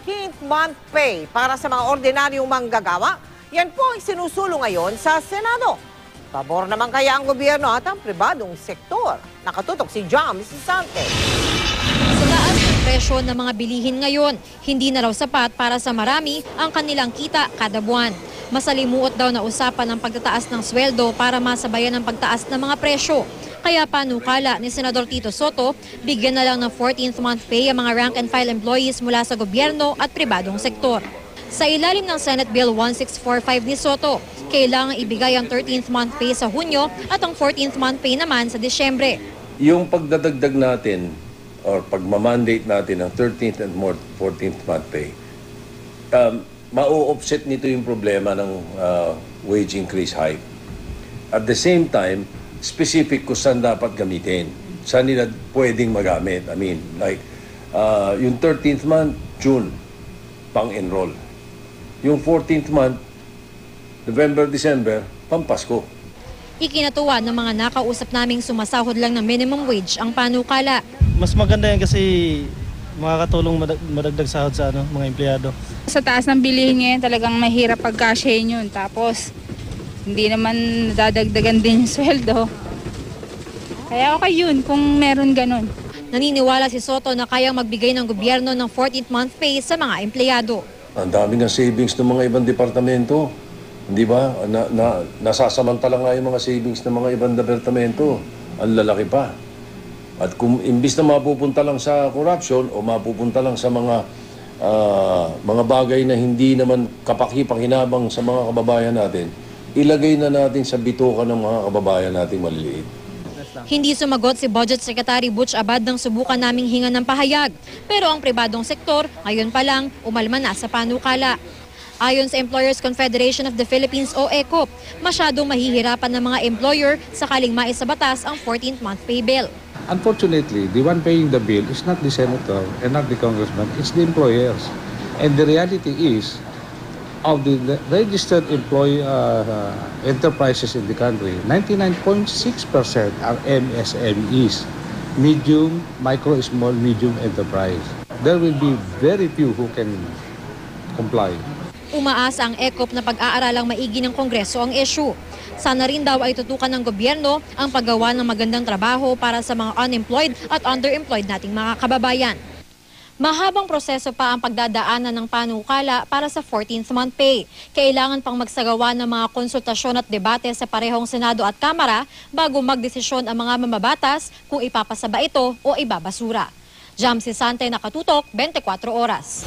14th month pay para sa mga ordinaryong manggagawa. Yan po ang sinusulong ngayon sa Senado. Pabor naman kaya ang gobyerno at ang pribadong sektor. Nakatutok si Jam Sisante. Sa taas ng presyo ng mga bilihin ngayon, hindi na raw sapat para sa marami ang kanilang kita kada buwan. Masalimuot daw na usapan ang pagtataas ng sweldo para masabayan ang pagtaas ng mga presyo. Kaya panukala ni Senador Tito Soto, bigyan na lang ng 14th month pay ang mga rank and file employees mula sa gobyerno at pribadong sektor. Sa ilalim ng Senate Bill 1645 ni Soto, kailangan ibigay ang 13th month pay sa Hunyo at ang 14th month pay naman sa Disyembre. Yung pagdadagdag natin or pagmamandate natin ng 13th and 14th month pay, ma-offset nito yung problema ng wage increase hike. At the same time, specific kung saan dapat gamitin. Saan nila pwedeng magamit. I mean, like, yung 13th month, June, pang-enroll. Yung 14th month, November, December, pampasko. Ikinatuwa ng mga nakausap naming sumasahod lang ng minimum wage ang panukala. Mas maganda yan kasi makakatulong madagdag sahod sa mga empleyado. Sa taas ng bilihin ngayon talagang mahirap pagkasyahin yun. Tapos hindi naman dadagdagan din yung sweldo. Kaya okay yun kung meron ganun. Naniniwala si Soto na kayang magbigay ng gobyerno ng 14th month pay sa mga empleyado. Ang dami ng savings ng mga ibang departamento. Hindi ba? Nasasamantala nga yung mga savings ng mga ibang departamento. Ang lalaki pa. At kung imbis na mapupunta lang sa corruption o mapupunta lang sa mga bagay na hindi naman kapaki-pakinabang sa mga kababayan natin, ilagay na natin sa bituka ng mga kababayan nating maliliit. Hindi sumagot si Budget Secretary Butch Abad ng subukan naming hinga ng pahayag. Pero ang pribadong sektor, ngayon pa lang, umalma na sa panukala. Ayon sa Employers Confederation of the Philippines o ECOP, masyadong mahihirapan ng mga employer sakaling maisabatas ang 14th month pay bill. Unfortunately, the one paying the bill is not the senator and not the congressman, it's the employers. And the reality is, of the registered employee enterprises in the country, 99.6% are MSMEs, medium, micro, small, medium enterprise. There will be very few who can comply. Umaasa ang ECOP na pag-aaralang maigi ng Kongreso ang issue. Sana rin daw ay tutukan ng gobyerno ang paggawa ng magandang trabaho para sa mga unemployed at underemployed nating mga kababayan. Mahabang proseso pa ang pagdadaanan ng panukala para sa 14th month pay. Kailangan pang magsagawa ng mga konsultasyon at debate sa parehong Senado at Kamara bago magdesisyon ang mga mamabatas kung ipapasa ba ito o ibabasura. Jam Sisante, Nakatutok, 24 Oras.